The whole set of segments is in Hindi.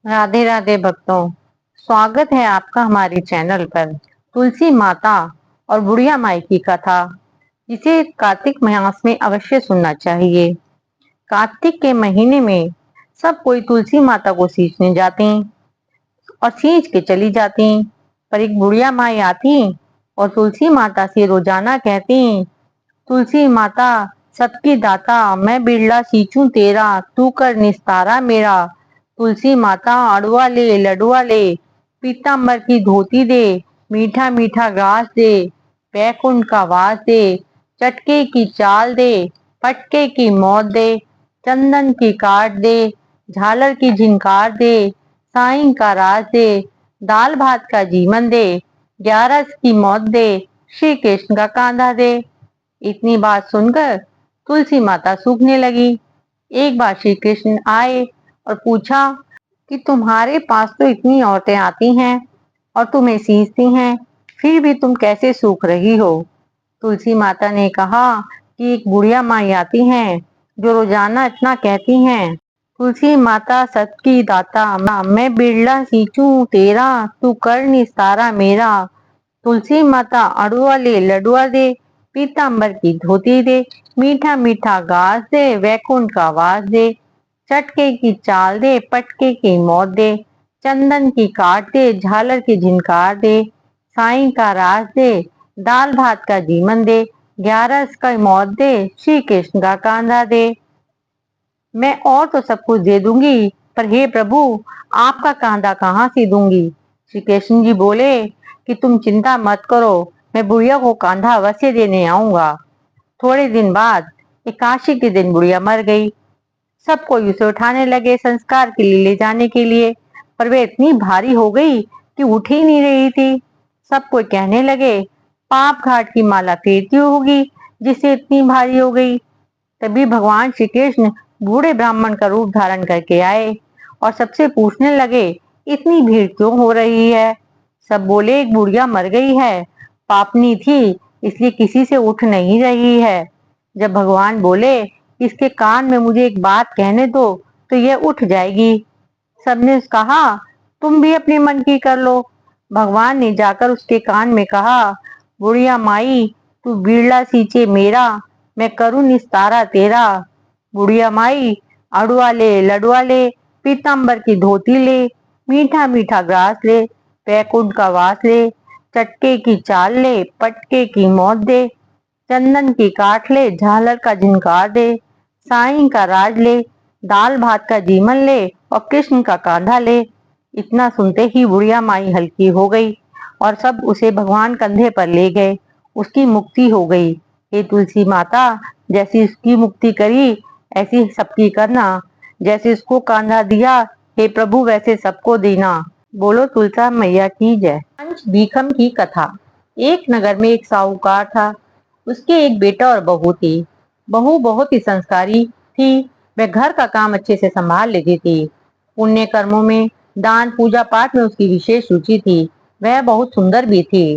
राधे राधे भक्तों, स्वागत है आपका हमारे चैनल पर। तुलसी माता और बुढ़िया माई की कथा, इसे कार्तिक मास में अवश्य सुनना चाहिए। कार्तिक के महीने में सब कोई तुलसी माता को सींचने जाते और सींच के चली जाती, पर एक बुढ़िया माई आती और तुलसी माता से रोजाना कहती, तुलसी माता सबकी दाता, मैं बिरला सींचूं तेरा, तू कर निस्तारा मेरा। तुलसी माता अड़ुआ ले लडुआ ले, पीताम्बर की धोती दे, मीठा मीठा घास दे, बैकुंठ का वास दे, चटके की चाल दे, पटके की मौत दे, चंदन की काट दे, झालर की झिनकार दे, साईं का राज दे, दाल भात का जीवन दे, 11 की मौत दे, श्री कृष्ण का कांधा दे। इतनी बात सुनकर तुलसी माता सूखने लगी। एक बार श्री कृष्ण आए और पूछा कि तुम्हारे पास तो इतनी औरतें आती हैं और तुम्हें सींचती हैं, फिर भी तुम कैसे सूख रही हो। तुलसी माता ने कहा कि एक बुढ़िया माई आती हैं जो रोजाना इतना कहती हैं, तुलसी माता सबकी दाता, मैं बिरला सींचूं तेरा, तू कर निस्तारा मेरा। तुलसी माता अड़ुआ ले लडुआ दे, पीताम्बर की धोती दे, मीठा मीठा घास दे, वैकुंठ का वास दे, चटके की चाल दे, पटके की मौत दे, चंदन की काट दे, झालर की झिनकार दे, साईं का राज दे, दाल भात का जीवन दे, 11 का मौत दे, श्री कृष्ण का कांधा दे। मैं और तो सब कुछ दे दूंगी, पर हे प्रभु, आपका कांधा कहाँ से दूंगी। श्री कृष्ण जी बोले कि तुम चिंता मत करो, मैं बुढ़िया को कांधा अवश्य देने आऊंगा। थोड़े दिन बाद एकादशी के दिन बुढ़िया मर गई। सब कोई उसे उठाने लगे संस्कार के लिए ले जाने के लिए, पर वे इतनी भारी हो गई कि उठ ही नहीं रही थी। सब कोई कहने लगे, पाप घाट की माला फेरती होगी जिससे इतनी भारी हो गई। तभी भगवान श्री कृष्ण बूढ़े ब्राह्मण का रूप धारण करके आए और सबसे पूछने लगे, इतनी भीड़ क्यों हो रही है। सब बोले, एक बुढ़िया मर गई है, पापनी थी इसलिए किसी से उठ नहीं रही है। जब भगवान बोले, इसके कान में मुझे एक बात कहने दो तो यह उठ जाएगी। सबने कहा, तुम भी अपने मन की कर लो। भगवान ने जाकर उसके कान में कहा, बुढ़िया माई, तू बीड़ला सींचे मेरा, मैं करूं निस्तारा तेरा। बुढ़िया माई अड़ुआ ले लडुआ ले, पीताम्बर की धोती ले, मीठा मीठा ग्रास ले, बैकुंठ का वास ले, चटके की चाल ले, पटके की मौत दे, चंदन की काठ ले, झालर का झिनकार दे, साईं का राज ले, दाल भात का जीवन ले और कृष्ण का कांधा ले। इतना सुनते ही बुढ़िया माई हल्की हो गई और सब उसे भगवान कंधे पर ले गए। उसकी मुक्ति हो गई। हे तुलसी माता, जैसी उसकी मुक्ति करी ऐसी सबकी करना, जैसे उसको कांधा दिया हे प्रभु वैसे सबको देना। बोलो तुलसा मैया की जय। पंच भीखम की कथा। एक नगर में एक साहूकार था। उसके एक बेटा और बहू थी। बहू बहुत ही संस्कारी थी। वह घर का काम अच्छे से संभाल लेती थी। पुण्य कर्मों में, दान पूजा पाठ में उसकी विशेष रुचि थी। वह बहुत सुंदर भी थी।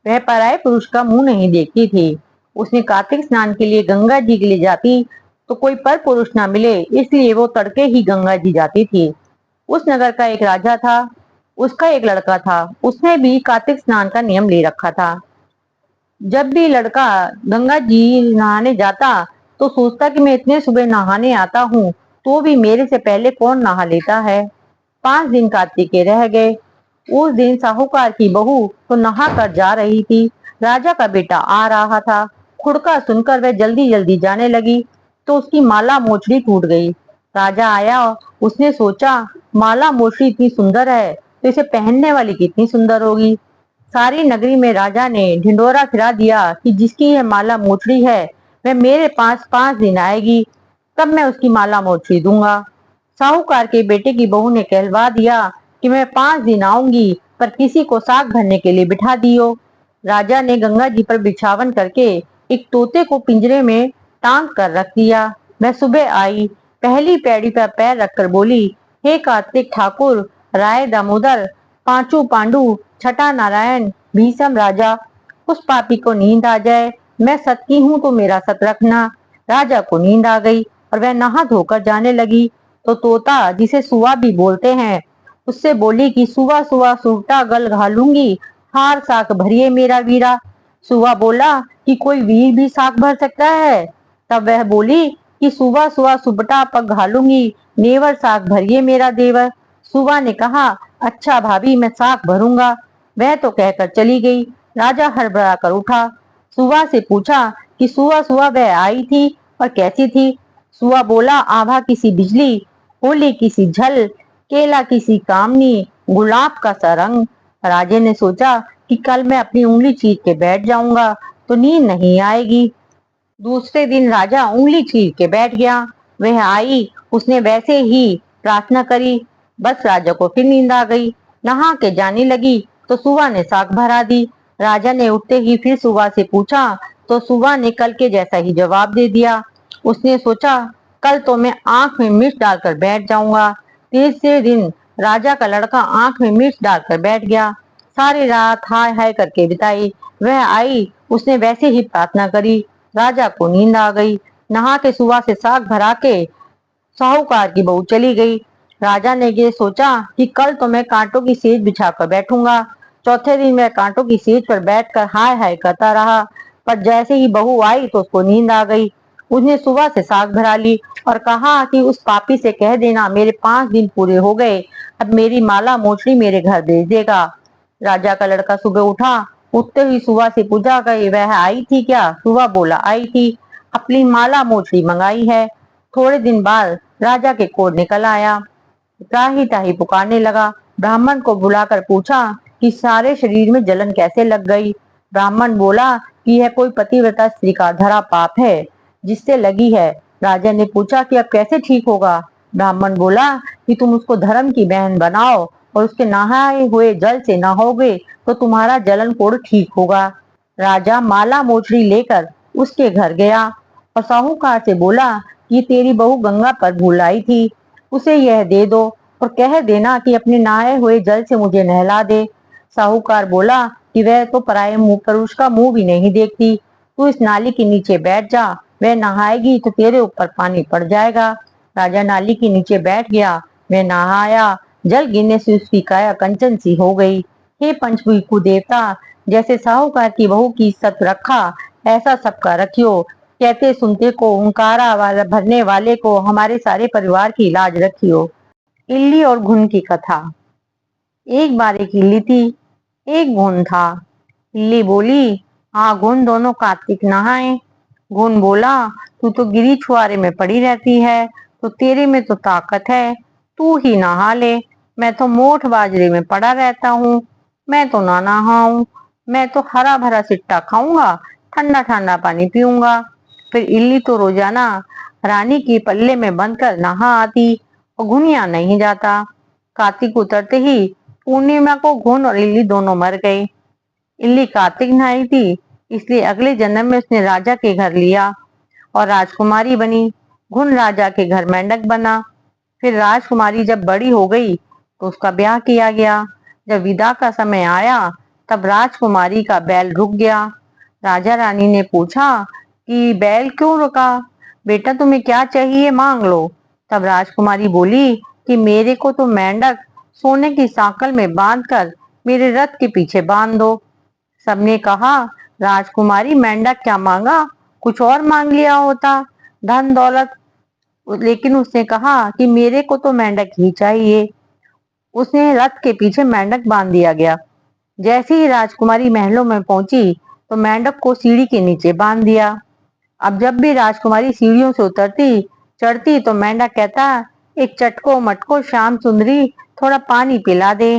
वह पराये पुरुष का मुंह नहीं देखती थी। उसने कार्तिक स्नान के लिए गंगा जी के लिए जाती तो कोई पर पुरुष ना मिले, इसलिए वो तड़के ही गंगा जी जाती थी। उस नगर का एक राजा था। उसका एक लड़का था। उसने भी कार्तिक स्नान का नियम ले रखा था। जब भी लड़का गंगा जी नहाने जाता तो सोचता कि मैं इतने सुबह नहाने आता हूँ तो भी मेरे से पहले कौन नहा लेता है। 5 दिन कार्तिक के रह गए। उस दिन साहूकार की बहू तो नहा कर जा रही थी। राजा का बेटा आ रहा था। खुड़का सुनकर वह जल्दी जल्दी जाने लगी तो उसकी माला मोचड़ी टूट गई। राजा आया, उसने सोचा माला मोचड़ी इतनी सुंदर है तो इसे पहनने वाली कितनी सुंदर होगी। सारी नगरी में राजा ने ढिंडोरा फिरा दिया कि जिसकी यह माला मोचड़ी है वह मेरे पास 5 दिन आएगी, तब मैं उसकी माला मोचड़ी दूंगा। साहूकार के बेटे की बहू ने कहलवा दिया कि मैं 5 दिन आऊंगी, पर किसी को साग भरने के लिए बिठा दियो। राजा ने गंगा जी पर बिछावन करके एक तोते को पिंजरे में टांग कर रख दिया। वह सुबह आई, पहली पैड़ी पर पैर रखकर बोली, हे कार्तिक ठाकुर, राय दामोदर, पांचू पांडु, छठा नारायण, भीषम राजा, उस पापी को नींद आ जाए, मैं सत की हूं तो मेरा सत रखना। राजा को नींद आ गई और वह नहा धोकर जाने लगी तो तोता, जिसे सुआ भी बोलते हैं, उससे बोली कि सुआ सुआ सूटा गल घालूंगी, हार साक भरिए मेरा वीरा। सुआ बोला कि कोई वीर भी साक भर सकता है। तब वह बोली कि सुबह सुबह सुबटा पग घालूंगी, नेवर साक भरिए मेरा देवर। सुबह ने कहा, अच्छा भाभी, मैं साक भरूंगा। वह तो कहकर चली गई। राजा हड़बड़ा कर उठा। सुबह से पूछा कि सुबह सुबह वह आई थी और कैसी थी। सुबह बोला, आभा किसी बिजली, होली किसी झल, केला किसी कामनी, गुलाब का सा रंग। राजे ने सोचा कि कल मैं अपनी उंगली चीर के बैठ जाऊंगा तो नींद नहीं आएगी। दूसरे दिन राजा उंगली चीर के बैठ गया। वह आई, उसने वैसे ही प्रार्थना करी। बस राजा को फिर नींद आ गई। नहा के जाने लगी तो सुबह ने साग भरा दी। राजा ने उठते ही फिर सुबह से पूछा तो सुबह ने कल के जैसा ही जवाब दे दिया। उसने सोचा, कल तो मैं आंख में मिर्च डालकर बैठ जाऊंगा। तीसरे दिन राजा का लड़का आंख में मिर्च डालकर बैठ गया। सारी रात हाय हाय करके बिताई। वह आई, उसने वैसे ही प्रार्थना करी। राजा को नींद आ गई। नहा के सुबह से साग भरा के साहूकार की बहू चली गई। राजा ने ये सोचा कि कल तो मैं कांटों की सेज बिछाकर बैठूंगा। चौथे दिन वह कांटों की सेज पर बैठकर हाय हाय करता रहा। पर जैसे ही बहू आई तो उसको नींद आ गई। उसने सुबह से साग भरा ली और कहा कि उस पापी से कह देना मेरे 5 दिन पूरे हो गए, अब मेरी माला मोचड़ी मेरे घर भेज देगा। राजा का लड़का सुबह उठा। उठते ही सुबह से पूछा गई, वह आई थी क्या? सुबह बोला, आई थी, अपनी माला मोचड़ी मंगाई है। थोड़े दिन बाद राजा के कोर निकल आया। ताही ताही पुकारने लगा। ब्राह्मण को बुलाकर पूछा कि सारे शरीर में जलन कैसे लग गई। ब्राह्मण बोला कि यह कोई पतिव्रता स्त्री का धरा पाप है जिससे लगी है। राजा ने पूछा कि अब कैसे ठीक होगा। ब्राह्मण बोला कि तुम उसको धर्म की बहन बनाओ और उसके नहाए हुए जल से नहाओगे तो तुम्हारा जलन कोढ़ ठीक होगा। राजा माला मोचड़ी लेकर उसके घर गया और साहूकार से बोला कि तेरी बहू गंगा पर भूल आई थी, उसे यह दे दो और कह देना कि अपने नहाए हुए जल से मुझे नहला दे। साहूकार बोला कि वह तो पराये मुंह पुरुष का मुंह भी नहीं देखती, तू इस नाली के नीचे बैठ जा, वह नहाएगी तो तेरे ऊपर पानी पड़ जाएगा। राजा नाली के नीचे बैठ गया। वह नहाया। जल गिरने से उसकी काया कंचन सी हो गई। हे पंचभूत देवता, जैसे साहूकार की बहू की इज्जत रखा ऐसा सबका रखियो। कहते सुनते को हुंकारा वाला भरने वाले को हमारे सारे परिवार की लाज रखियो। इल्ली और घुन की कथा। एक बार एक इल्ली थी, एक घुन था। इल्ली बोली, हाँ घुन, दोनों कार्तिक नहाए। घुन बोला, तू तो गिरी छुआरे में पड़ी रहती है, तो तेरे में तो ताकत है, तू ही नहा ले। मैं तो मोठ बाजरे में पड़ा रहता हूँ, मैं तो ना नहाऊं। मैं तो हरा भरा सिट्टा खाऊंगा, ठंडा ठंडा पानी पीऊंगा। फिर इल्ली तो रोजाना रानी की पल्ले में बंद कर नहा आती और घुन यहाँ नहीं जाता। कार्तिक उतरते ही पूर्णिमा को घुन और इल्ली दोनों मर गए। इल्ली कार्तिक नहाई थी, इसलिए अगले जन्म में उसने राजा के घर लिया और राजकुमारी बनी। घुन राजा के घर मेंढक बना। फिर राजकुमारी जब बड़ी हो गई तो उसका ब्याह किया गया। जब विदा का समय आया तब राजकुमारी का बैल रुक गया। राजा रानी ने पूछा कि बैल क्यों रुका? बेटा तुम्हें क्या चाहिए मांग लो। तब राजकुमारी बोली कि मेरे को तो मेंढक सोने की सांकल में बांधकर मेरे रथ के पीछे बांध दो। सबने कहा, राजकुमारी मेंढक क्या मांगा, कुछ और मांग लिया होता, धन दौलत। लेकिन उसने कहा कि मेरे को तो मेंढक ही चाहिए। उसने रथ के पीछे मेंढक बांध दिया गया। जैसे ही राजकुमारी महलों में पहुंची तो मेंढक को सीढ़ी के नीचे बांध दिया। अब जब भी राजकुमारी सीढ़ियों से उतरती चढ़ती तो मेंढक कहता, एक चटको मटको श्याम सुंदरी, थोड़ा पानी पिला दे।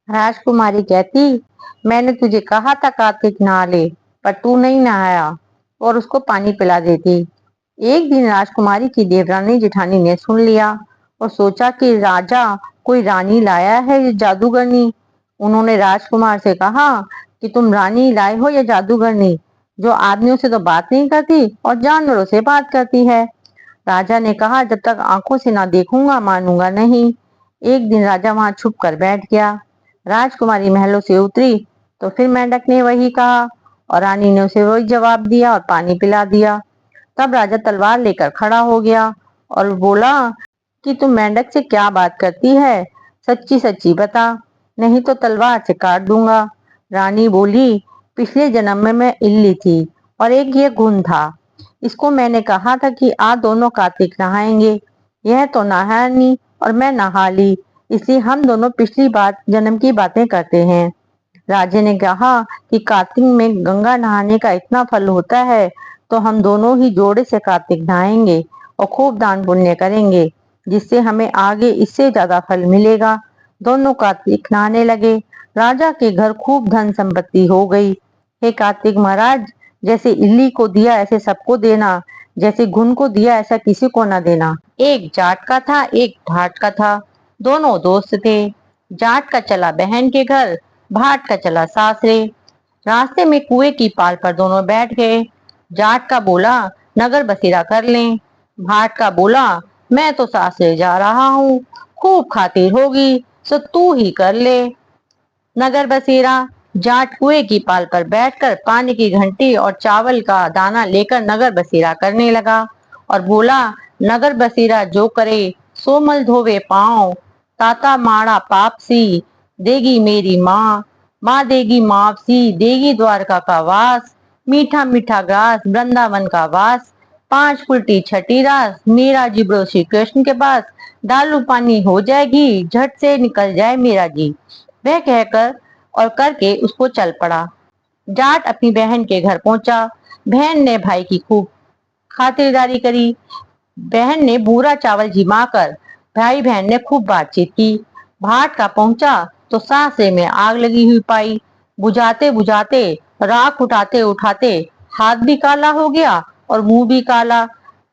राजकुमारी कहती, मैंने तुझे कहा था कार्तिक नहा ले, पर तू नहीं नहाया, और उसको पानी पिला देती। एक दिन राजकुमारी की देवरानी जेठानी ने सुन लिया और सोचा कि राजा कोई रानी लाया है या जादूगरनी। उन्होंने राजकुमार से कहा कि तुम रानी लाए हो या जादूगरनी, जो आदमियों से तो बात नहीं करती और जानवरों से बात करती है। राजा ने कहा, जब तक आंखों से ना देखूंगा मानूंगा नहीं। एक दिन राजा वहां छुप कर बैठ गया। राजकुमारी महलों से उतरी तो फिर मेंढक ने वही कहा और रानी ने उसे वही जवाब दिया और पानी पिला दिया। तब राजा तलवार लेकर खड़ा हो गया और बोला कि तुम मेंढक से क्या बात करती है, सच्ची सच्ची बता, नहीं तो तलवार से काट दूंगा। रानी बोली, पिछले जन्म में मैं इल्ली थी और एक ये गुण था। इसको मैंने कहा था कि आज दोनों कार्तिक नहाएंगे। यह तो नहाया नहीं और मैं नहा ली, इसलिए हम दोनों पिछली बात जन्म की बातें करते हैं। राजे ने कहा कि कार्तिक में गंगा नहाने का इतना फल होता है, तो हम दोनों ही जोड़े से कार्तिक नहाएंगे और खूब दान पुण्य करेंगे, जिससे हमें आगे इससे ज्यादा फल मिलेगा। दोनों कार्तिक नहाने लगे। राजा के घर खूब धन संपत्ति हो गई। हे कार्तिक महाराज, जैसे इल्ली को दिया ऐसे सबको देना, जैसे घुन को दिया ऐसा किसी को न देना। एक जाट का था, एक भाट का था। दोनों दोस्त थे। जाट का चला बहन के घर, भाट का चला सासरे। रास्ते में कुएं की पाल पर दोनों बैठ गए। जाट का बोला, नगर बसेरा कर लें। भाट का बोला, मैं तो सासरे जा रहा हूँ, खूब खातिर होगी, सो तू ही कर ले नगर बसेरा। जाट कुएं की पाल पर बैठकर पानी की घंटी और चावल का दाना लेकर नगर बसेरा करने लगा और बोला, नगर बसेरा जो करे सो मल धोवे पाँव, ताता माड़ा पापसी देगी मेरी माँ, माँ देगी मापसी देगी द्वारका का वास, मीठा मीठा ग्रास वृंदावन का वास, पांच उल्टी छठी रास मेरा जिब्रो श्री कृष्ण के पास, दालू पानी हो जाएगी झट से निकल जाए मेरा जी। वह कहकर और करके उसको चल पड़ा। जाट अपनी बहन के घर पहुंचा। बहन ने भाई की खूब खातिरदारी करी। बहन ने बूरा चावल जिमा कर भाई बहन ने खूब बातचीत की। भाट का पहुंचा तो सासे में आग लगी हुई पाई। बुझाते बुझाते, राख उठाते उठाते हाथ भी काला हो गया और मुंह भी काला।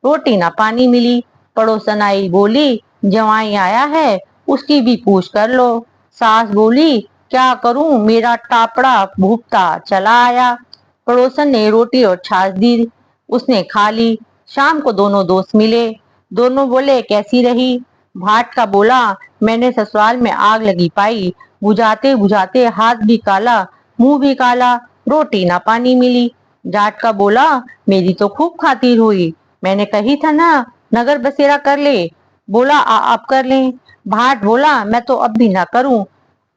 रोटी ना पानी मिली। पड़ोसन आई, बोली, जवाई आया है, उसकी भी पूछ कर लो। सास बोली, क्या करूं, मेरा टापड़ा भूखता चला आया। पड़ोसन ने रोटी और छाछ दी, उसने खा ली। शाम को दोनों दोस्त मिले। दोनों बोले, कैसी रही। भाट का बोला, मैंने ससुराल में आग लगी पाई, बुझाते बुझाते हाथ भी काला, मुंह भी काला, रोटी ना पानी मिली। जाट का बोला, मेरी तो खूब खातिर हुई, मैंने कही था ना नगर बसेरा कर ले। बोला, आप कर लें। भाट बोला, मैं तो अब भी ना करूं,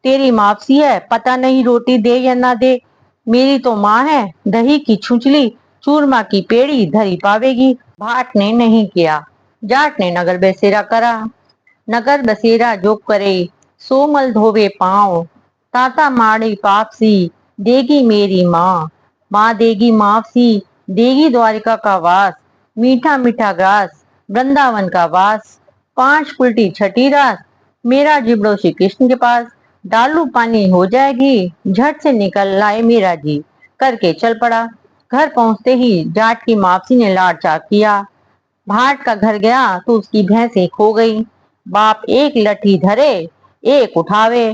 तेरी मापसी है, पता नहीं रोटी दे या ना दे। मेरी तो माँ है, दही की छुंचली चूरमा की पेड़ी धरी पावेगी। भाट ने नहीं किया। जाट ने नगर बसेरा करा। नगर बसेरा जो करे सो मल धोवे पाँव, ताता माड़ी पापसी देगी मेरी माँ, माँ देगी मापसी देगी द्वारिका का वास, मीठा मीठा ग्रास वृंदावन का वास, पांच उल्टी छठी रास मेरा जिब्रो श्री कृष्ण के पास, डालू पानी हो जाएगी झट से निकल लाए मेरा जी, करके चल पड़ा। घर पहुंचते ही जाट की मापसी ने लाड़ चाट किया। भाट का घर गया तो उसकी भैंसें खो गई। बाप एक लठी धरे, एक उठावे,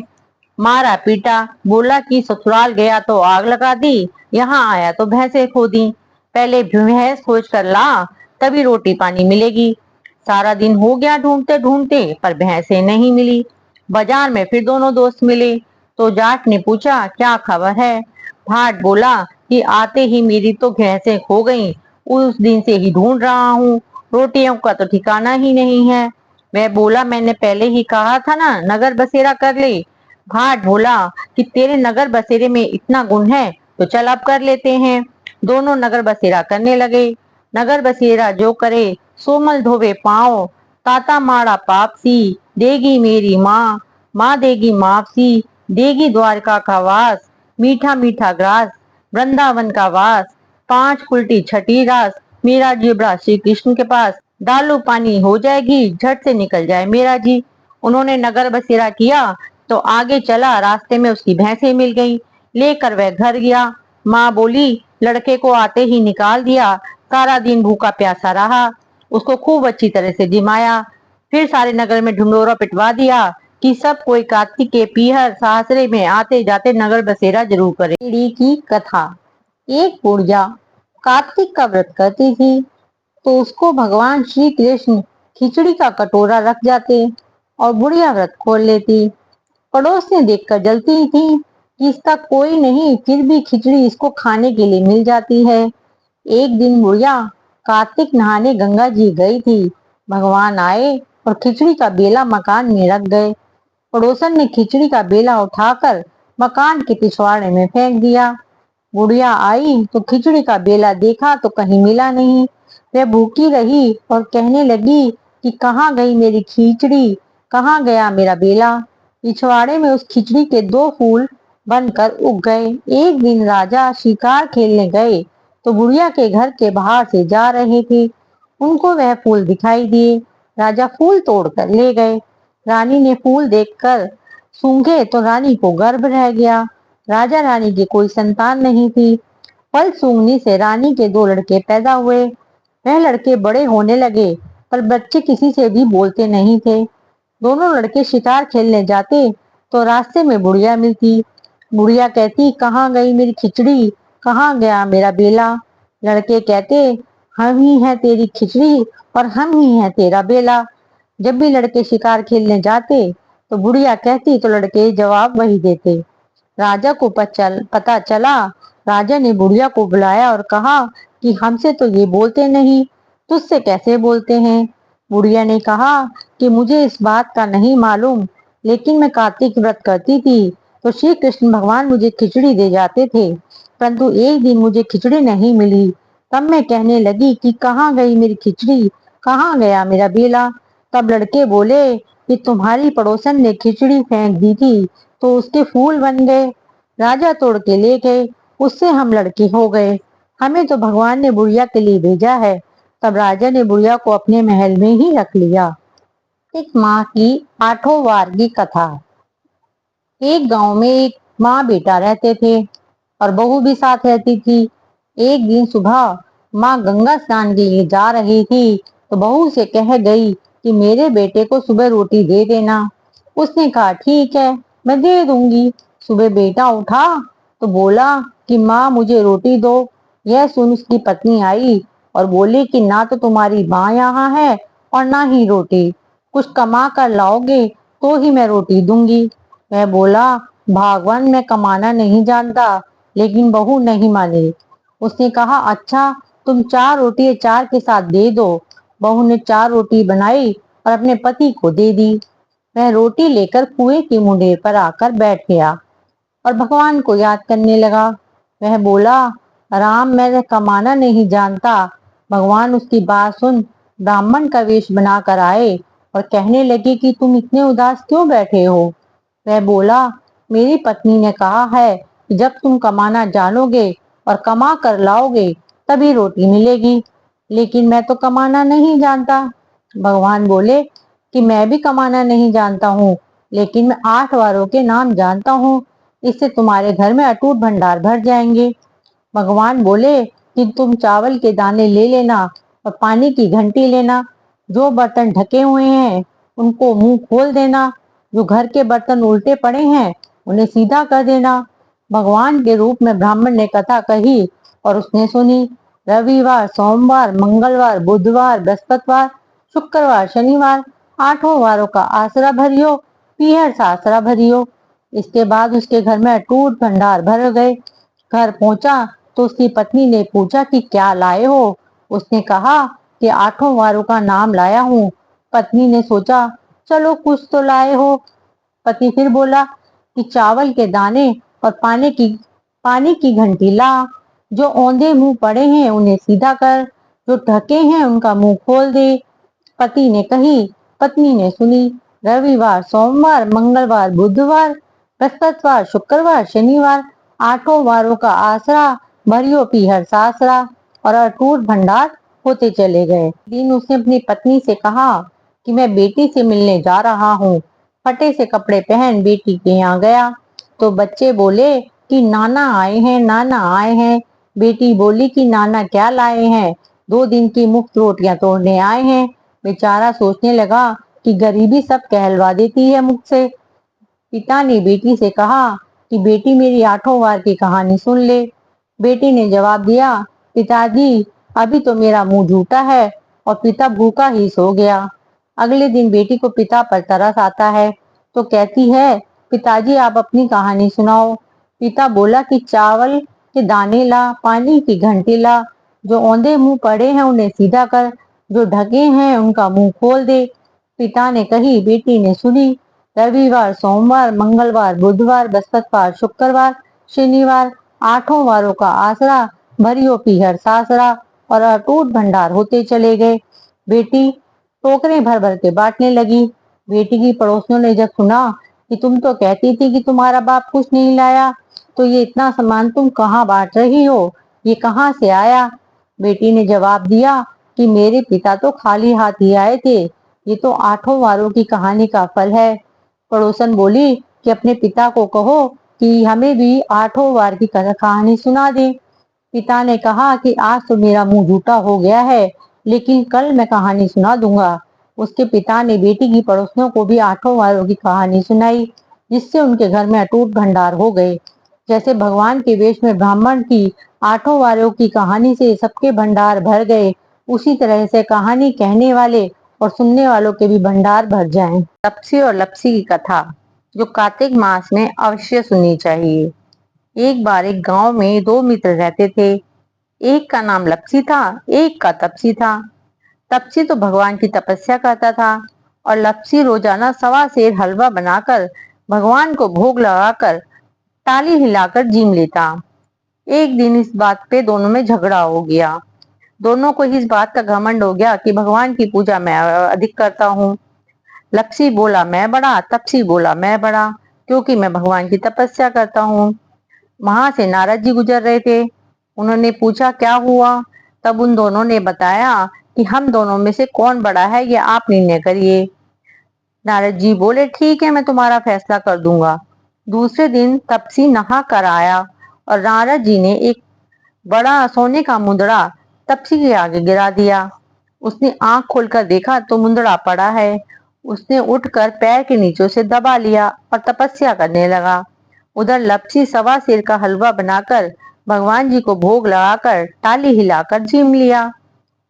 मारा पीटा, बोला कि ससुराल गया तो आग लगा दी, यहाँ आया तो भैंसें खो दी। पहले भैंस खोज कर ला, तभी रोटी पानी मिलेगी। सारा दिन हो गया ढूंढते ढूंढते, पर भैंसें नहीं मिली। बाजार में फिर दोनों दोस्त मिले तो जाट ने पूछा, क्या खबर है। भाट बोला कि आते ही मेरी तो भैंसें खो गईं, उस दिन से ही ढूंढ रहा हूँ, रोटियों का तो ठिकाना ही नहीं है। वह बोला, मैंने पहले ही कहा था ना नगर बसेरा कर ले। भाट बोला कि तेरे नगर बसेरे में इतना गुण है तो चल अब कर लेते हैं। दोनों नगर बसेरा करने लगे। नगर बसेरा जो करे सोमल धोवे पाँव, ताता माड़ा पापसी देगी मेरी माँ, माँ देगी मापसी देगी द्वारका का वास, मीठा मीठा ग्रास वृंदावन का वास, पांच उल्टी छठी रास मेरा जिब्रा श्री कृष्ण के पास, दालू पानी हो जाएगी झट से निकल जाए मेरा जी। उन्होंने नगर बसेरा किया तो आगे चला, रास्ते में उसकी भैंसें मिल गई। लेकर वह घर गया। माँ बोली, लड़के को आते ही निकाल दिया, सारा दिन भूखा प्यासा रहा, उसको खूब अच्छी तरह से जिमाया, फिर सारे नगर में ढिंडोरा पिटवा दिया कि सब कोई कार्तिक के पीहर सासरे में आते जाते नगर बसेरा जरूर करे। कीड़ी की कथा। एक बुढ़िया कार्तिक का व्रत करती थी तो उसको भगवान श्री कृष्ण खिचड़ी का कटोरा रख जाते और बुढ़िया व्रत खोल लेती। पड़ोस ने देखकर जलती थी कि इसका कोई नहीं, फिर भी खिचड़ी इसको खाने के लिए मिल जाती है। एक दिन बुढ़िया कार्तिक नहाने गंगा जी गई थी। भगवान आए और खिचड़ी का बेला मकान में रख गए। पड़ोसन ने खिचड़ी का बेला उठाकर मकान के पिछवाड़े में फेंक दिया। बुढ़िया आई तो खिचड़ी का बेला देखा तो कहीं मिला नहीं। वह भूखी रही और कहने लगी कि कहाँ गई मेरी खिचड़ी, कहाँ गया मेरा बेला। पिछवाड़े में उस खिचड़ी के 2 फूल बनकर उग गए। एक दिन राजा शिकार खेलने गए तो बुढ़िया के घर के बाहर से जा रहे थे। उनको वह फूल दिखाई दिए। राजा फूल तोड़कर ले गए। रानी ने फूल देखकर सूंघे तो रानी को गर्भ रह गया। राजा रानी की कोई संतान नहीं थी। फल सूंघने से रानी के 2 लड़के पैदा हुए। वह लड़के बड़े होने लगे पर बच्चे किसी से भी बोलते नहीं थे। दोनों लड़के शिकार खेलने जाते तो रास्ते में बुढ़िया मिलती। बुढ़िया कहती, कहाँ गई मेरी खिचड़ी, कहाँ गया मेरा बेला। लड़के कहते, हम ही हैं तेरी खिचड़ी और हम ही हैं तेरा बेला। जब भी लड़के शिकार खेलने जाते तो बुढ़िया कहती तो लड़के जवाब वही देते। राजा को पता चला। राजा ने बुढ़िया को बुलाया और कहा कि हमसे तो ये बोलते नहीं, तुझसे कैसे बोलते हैं। बुढ़िया ने कहा कि मुझे इस बात का नहीं मालूम, लेकिन मैं कार्तिक व्रत करती थी तो श्री कृष्ण भगवान मुझे खिचड़ी दे जाते थे, परंतु एक दिन मुझे खिचड़ी नहीं मिली। तब मैं कहने लगी कि कहाँ गई मेरी खिचड़ी, कहाँ गया मेरा बेला। तब लड़के बोले कि तुम्हारी पड़ोसन ने खिचड़ी फेंक दी थी तो उसके फूल बन गए। राजा तोड़ के ले गए, उससे हम लड़के हो गए। हमें तो भगवान ने बुढ़िया के लिए भेजा है। तब राजा ने बुढ़िया को अपने महल में ही रख लिया। एक माँ की 8 वार की कथा। एक गांव में एक माँ बेटा रहते थे और बहू भी साथ रहती थी। एक दिन सुबह माँ गंगा स्नान के लिए जा रही थी तो बहू से कह गई कि मेरे बेटे को सुबह रोटी दे देना। उसने कहा ठीक है, मैं दे दूंगी। सुबह बेटा उठा तो बोला कि माँ मुझे रोटी दो। यह सुन उसकी पत्नी आई और बोली कि ना तो तुम्हारी माँ यहाँ है और ना ही रोटी, कुछ कमा कर लाओगे तो ही मैं रोटी दूंगी। वह बोला, भगवान मैं कमाना नहीं जानता, लेकिन बहू नहीं मानी। उसने कहा अच्छा, तुम 4 रोटी अचार के साथ दे दो। बहू ने 4 रोटी बनाई और अपने पति को दे दी। वह रोटी लेकर कुएं के मुंडे पर आकर बैठ गया और भगवान को याद करने लगा। वह बोला, राम मैं कमाना नहीं जानता। भगवान उसकी बात सुन ब्राह्मण का वेश बनाकर आए और कहने लगे कि तुम इतने उदास क्यों बैठे हो। वह बोला, मेरी पत्नी ने कहा है कि जब तुम कमाना जानोगे और कमा कर लाओगे तभी रोटी मिलेगी, लेकिन मैं तो कमाना नहीं जानता। भगवान बोले कि मैं भी कमाना नहीं जानता हूँ, लेकिन मैं 8 वारों के नाम जानता हूँ, इससे तुम्हारे घर में अटूट भंडार भर जाएंगे। भगवान बोले कि तुम चावल के दाने ले लेना और पानी की घंटी लेना। जो बर्तन ढके हुए हैं उनको मुंह खोल देना। जो घर के बर्तन उल्टे पड़े हैं उन्हें सीधा कर देना। भगवान के रूप में ब्राह्मण ने कथा कही और उसने सुनी। रविवार, सोमवार, मंगलवार, बुधवार, बृहस्पतिवार, शुक्रवार, शनिवार 8 वारों का आसरा भरियो, पीहर सासरा भरियो। इसके बाद उसके घर में अटूट भंडार भर गए। घर पहुंचा तो उसकी पत्नी ने पूछा कि क्या लाए हो। उसने कहा कि 8 वारों का नाम लाया हूँ। पत्नी ने सोचा चलो कुछ तो लाए हो। पति फिर बोला कि चावल के दाने और पानी की घंटी ला। जो औंधे मुंह पड़े हैं उन्हें सीधा कर, जो ढके हैं उनका मुंह खोल दे। पति ने कही, पत्नी ने सुनी। रविवार, सोमवार, मंगलवार, बुधवार, बृहस्पतिवार, शुक्रवार, शनिवार 8 वारों का आसरा भरियो पीहर सासरा और अटूट भंडार होते चले गए। दिन उसने अपनी पत्नी से कहा कि मैं बेटी से मिलने जा रहा हूँ। फटे से कपड़े पहन बेटी के यहाँ गया तो बच्चे बोले कि नाना आए हैं, नाना आए हैं। बेटी बोली कि नाना क्या लाए हैं, 2 दिन की मुफ्त रोटियां तोड़ने आए हैं। बेचारा सोचने लगा कि गरीबी सब कहलवा देती है मुझसे। पिता ने बेटी से कहा कि बेटी मेरी 8 वार की कहानी सुन ले। बेटी ने जवाब दिया, पिताजी अभी तो मेरा मुंह झूठा है, और पिता भूखा ही सो गया। अगले दिन बेटी को पिता पर तरस आता है तो कहती है, पिताजी आप अपनी कहानी सुनाओ। पिता बोला कि चावल के दाने ला, पानी की घंटी ला, जो औंधे मुंह पड़े हैं उन्हें सीधा कर, जो ढके हैं उनका मुंह खोल दे। पिता ने कही। बेटी ने सुनी। रविवार, सोमवार, मंगलवार, बुधवार, बृहस्पतिवार, शुक्रवार, शनिवार, 8 वारों का आसरा, भरियो पीहर सासरा और अटूट भंडार होते चले गए। बेटी टोकरे भर भर के बांटने लगी। बेटी की पड़ोसियों ने जब सुना कि तुम तो कहती थी कि तुम्हारा बाप कुछ नहीं लाया, तो ये इतना सामान तुम कहाँ बांट रही हो, ये कहाँ से आया? बेटी ने जवाब दिया कि मेरे पिता तो खाली हाथ ही आए थे, ये तो 8 वारों की कहानी का फल है। पड़ोसन बोली कि अपने पिता को कहो कि हमें भी 8 वार की कहानी सुना दे। पिता ने कहा कि आज तो मेरा मुंह झूठा हो गया है, लेकिन कल मैं कहानी सुना दूंगा। उसके पिता ने बेटी की पड़ोसियों को भी 8 वारों की कहानी सुनाई, जिससे उनके घर में अटूट भंडार हो गए। जैसे भगवान के वेश में ब्राह्मण की 8 वारों की कहानी से सबके भंडार भर गए, उसी तरह से कहानी कहने वाले और सुनने वालों के भी भंडार भर जाएं। तपसी और लपसी की कथा, जो कार्तिक मास में अवश्य सुननी चाहिए। एक बार एक गांव में 2 मित्र रहते थे। एक का नाम लपसी था, एक का तपसी था। तपसी तो भगवान की तपस्या करता था और लपसी रोजाना 1.25 सेर हलवा बनाकर भगवान को भोग लगाकर ताली हिलाकर जीम लेता। एक दिन इस बात पे दोनों में झगड़ा हो गया। दोनों को इस बात का घमंड हो गया कि भगवान की पूजा मैं अधिक करता हूँ। लपसी बोला मैं बड़ा, तपसी बोला मैं बड़ा, क्योंकि मैं भगवान की तपस्या करता हूँ। वहां से नारद जी गुजर रहे थे। उन्होंने पूछा क्या हुआ? तब उन दोनों ने बताया कि हम दोनों में से कौन बड़ा है, ये आप निर्णय करिए। नारद जी बोले ठीक है, मैं तुम्हारा फैसला कर दूंगा। दूसरे दिन तपसी नहा कर आया और नारद जी ने एक बड़ा सोने का मुंदड़ा तपसी के आगे गिरा दिया। उसने आंख खोलकर देखा तो मुंदड़ा पड़ा है। उसने उठकर पैर के नीचे से दबा लिया और तपस्या करने लगा। उधर लपसी 1.25 सेर का हलवा बनाकर भगवान जी को भोग लगाकर ताली हिलाकर झीम लिया।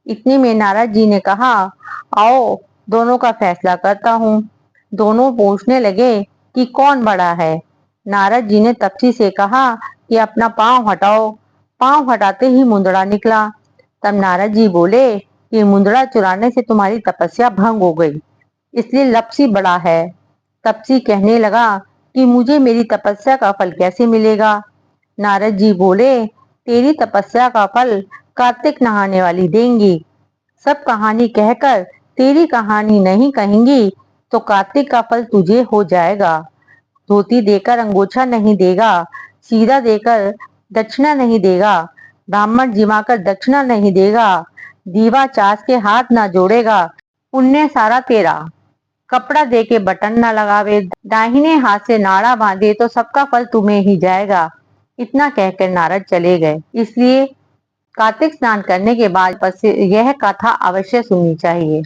इतने में नारद जी ने कहा, आओ दोनों का फैसला करता हूँ। दोनों पूछने लगे कि कौन बड़ा है। नारद जी ने तपसी से कहा कि अपना पांव हटाओ। पांव हटाते ही मुंदड़ा निकला। तब नारद जी बोले कि मुंदड़ा चुराने से तुम्हारी तपस्या भंग हो गई, इसलिए लपसी बड़ा है। तपसी कहने लगा कि मुझे मेरी तपस्या का फल कैसे मिलेगा? नारद जी बोले तेरी तपस्या का फल कार्तिक नहाने वाली देंगी। सब कहानी कहकर तेरी कहानी नहीं कहेंगी तो कार्तिक का फल तुझे हो जाएगा। धोती देकर अंगोछा नहीं देगा, सीधा देकर दक्षिणा नहीं देगा, ब्राह्मण जिमाकर दक्षिणा नहीं देगा, दीवा चास के हाथ ना जोड़ेगा, पुण्य सारा तेरा। कपड़ा दे के बटन ना लगावे, दाहिने हाथ से नाड़ा बांधे तो सबका फल तुम्हें ही जाएगा। इतना कहकर नारद चले गए। इसलिए कार्तिक स्नान करने के बाद यह कथा अवश्य सुननी चाहिए।